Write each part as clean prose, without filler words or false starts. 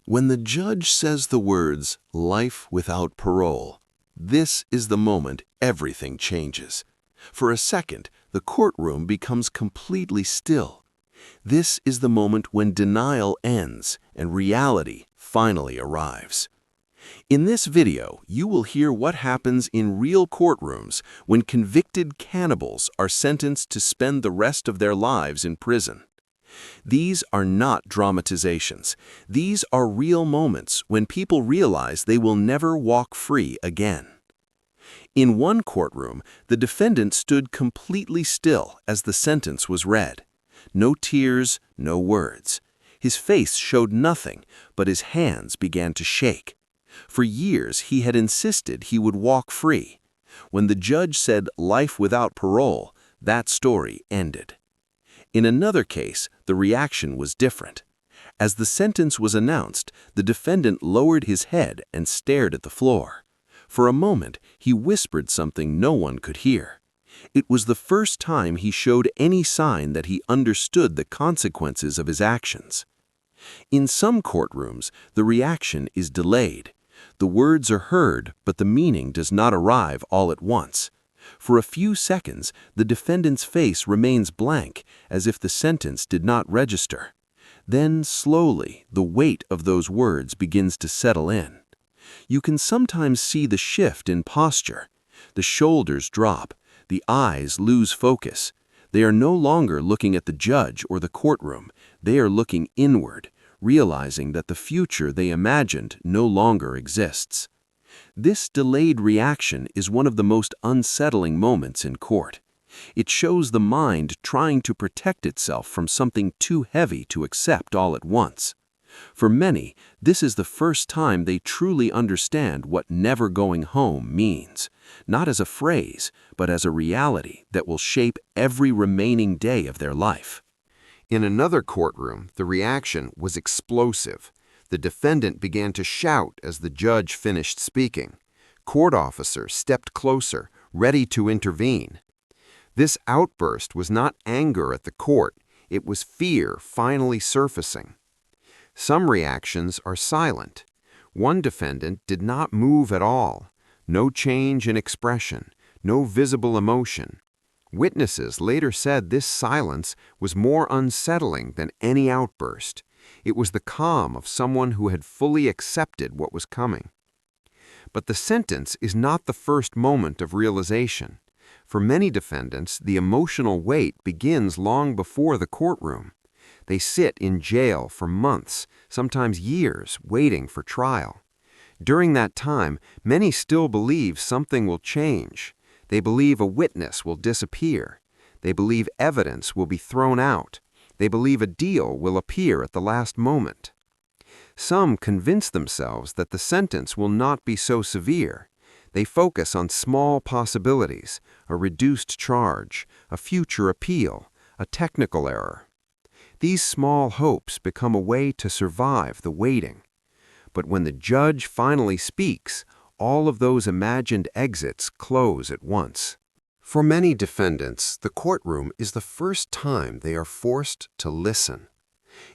When the judge says the words, "life without parole," this is the moment everything changes. For a second, the courtroom becomes completely still. This is the moment when denial ends and reality finally arrives. In this video, you will hear what happens in real courtrooms when convicted cannibals are sentenced to spend the rest of their lives in prison. These are not dramatizations. These are real moments when people realize they will never walk free again. In one courtroom, the defendant stood completely still as the sentence was read. No tears, no words. His face showed nothing, but his hands began to shake. For years, he had insisted he would walk free. When the judge said life without parole, that story ended. In another case, the reaction was different. As the sentence was announced, the defendant lowered his head and stared at the floor. For a moment, he whispered something no one could hear. It was the first time he showed any sign that he understood the consequences of his actions. In some courtrooms, the reaction is delayed. The words are heard, but the meaning does not arrive all at once. For a few seconds, the defendant's face remains blank, as if the sentence did not register. Then, slowly, the weight of those words begins to settle in. You can sometimes see the shift in posture. The shoulders drop, the eyes lose focus. They are no longer looking at the judge or the courtroom. They are looking inward, realizing that the future they imagined no longer exists. This delayed reaction is one of the most unsettling moments in court. It shows the mind trying to protect itself from something too heavy to accept all at once. For many, this is the first time they truly understand what never going home means, not as a phrase, but as a reality that will shape every remaining day of their life. In another courtroom, the reaction was explosive. The defendant began to shout as the judge finished speaking. Court officers stepped closer, ready to intervene. This outburst was not anger at the court, it was fear finally surfacing. Some reactions are silent. One defendant did not move at all. No change in expression, no visible emotion. Witnesses later said this silence was more unsettling than any outburst. It was the calm of someone who had fully accepted what was coming. But the sentence is not the first moment of realization. For many defendants, the emotional weight begins long before the courtroom. They sit in jail for months, sometimes years, waiting for trial. During that time, many still believe something will change. They believe a witness will disappear. They believe evidence will be thrown out. They believe a deal will appear at the last moment. Some convince themselves that the sentence will not be so severe. They focus on small possibilities, a reduced charge, a future appeal, a technical error. These small hopes become a way to survive the waiting. But when the judge finally speaks, all of those imagined exits close at once. For many defendants, the courtroom is the first time they are forced to listen.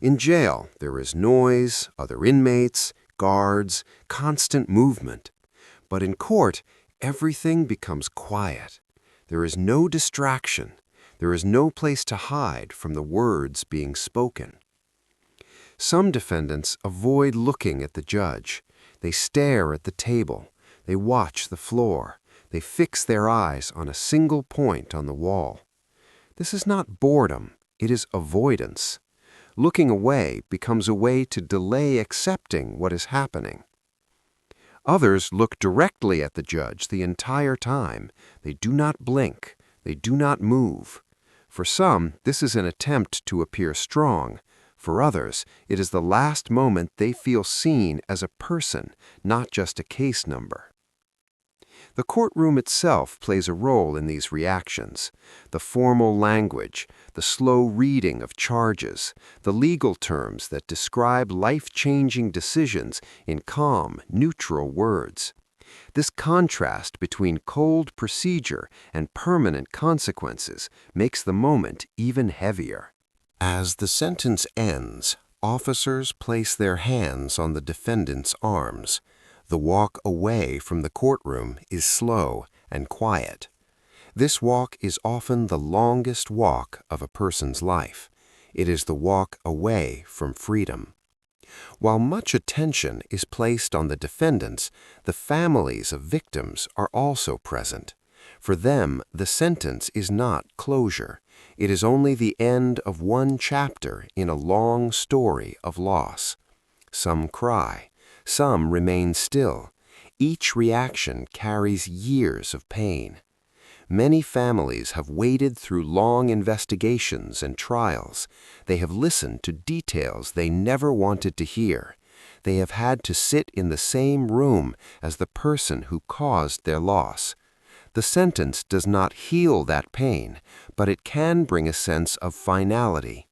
In jail, there is noise, other inmates, guards, constant movement. But in court, everything becomes quiet. There is no distraction. There is no place to hide from the words being spoken. Some defendants avoid looking at the judge. They stare at the table. They watch the floor. They fix their eyes on a single point on the wall. This is not boredom, it is avoidance. Looking away becomes a way to delay accepting what is happening. Others look directly at the judge the entire time. They do not blink. They do not move. For some, this is an attempt to appear strong. For others, it is the last moment they feel seen as a person, not just a case number. The courtroom itself plays a role in these reactions. The formal language, the slow reading of charges, the legal terms that describe life-changing decisions in calm, neutral words. This contrast between cold procedure and permanent consequences makes the moment even heavier. As the sentence ends, Officers place their hands on the defendant's arms. The walk away from the courtroom is slow and quiet. This walk is often the longest walk of a person's life. It is the walk away from freedom. While much attention is placed on the defendants, the families of victims are also present. For them, the sentence is not closure. It is only the end of one chapter in a long story of loss. Some cry, some remain still. Each reaction carries years of pain. Many families have waded through long investigations and trials. They have listened to details they never wanted to hear. They have had to sit in the same room as the person who caused their loss. The sentence does not heal that pain, but it can bring a sense of finality.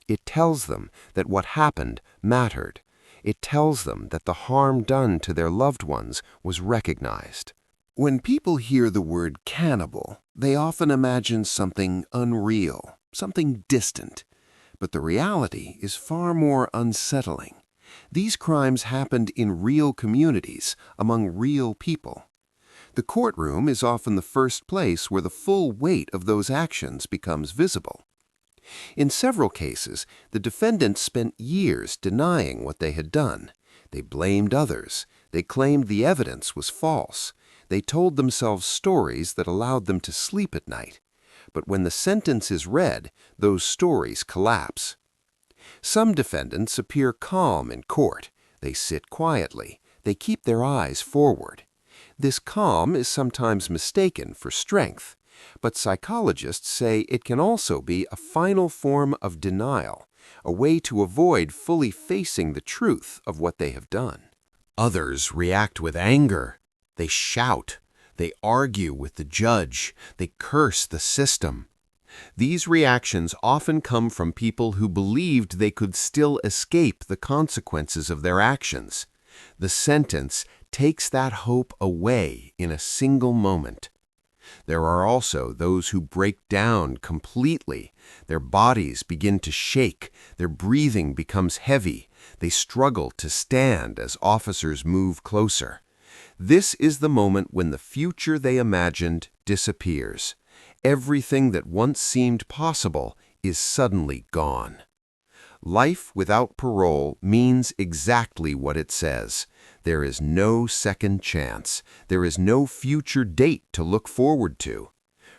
It tells them that what happened mattered. It tells them that the harm done to their loved ones was recognized. When people hear the word cannibal, they often imagine something unreal, something distant. But the reality is far more unsettling. These crimes happened in real communities, among real people. The courtroom is often the first place where the full weight of those actions becomes visible. In several cases, the defendants spent years denying what they had done. They blamed others. They claimed the evidence was false. They told themselves stories that allowed them to sleep at night. But when the sentence is read, those stories collapse. Some defendants appear calm in court. They sit quietly. They keep their eyes forward. This calm is sometimes mistaken for strength, but psychologists say it can also be a final form of denial, a way to avoid fully facing the truth of what they have done. Others react with anger. They shout. They argue with the judge. They curse the system. These reactions often come from people who believed they could still escape the consequences of their actions. The sentence takes that hope away in a single moment. There are also those who break down completely. Their bodies begin to shake. Their breathing becomes heavy. They struggle to stand as officers move closer. This is the moment when the future they imagined disappears. Everything that once seemed possible is suddenly gone. Life without parole means exactly what it says. There is no second chance. There is no future date to look forward to.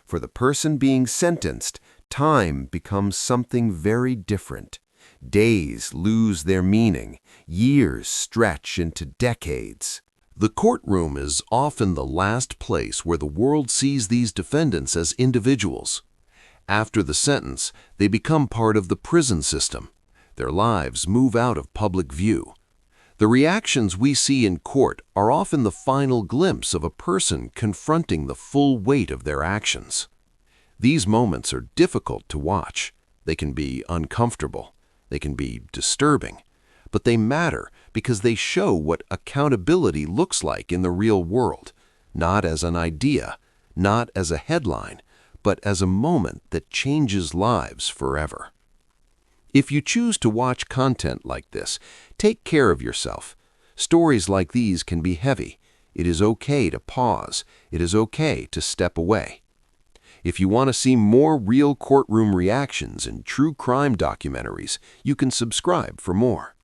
For the person being sentenced, time becomes something very different. Days lose their meaning. Years stretch into decades. The courtroom is often the last place where the world sees these defendants as individuals. After the sentence, they become part of the prison system. Their lives move out of public view. The reactions we see in court are often the final glimpse of a person confronting the full weight of their actions. These moments are difficult to watch. They can be uncomfortable. They can be disturbing. But they matter because they show what accountability looks like in the real world, not as an idea, not as a headline, but as a moment that changes lives forever. If you choose to watch content like this, take care of yourself. Stories like these can be heavy. It is okay to pause. It is okay to step away. If you want to see more real courtroom reactions and true crime documentaries, you can subscribe for more.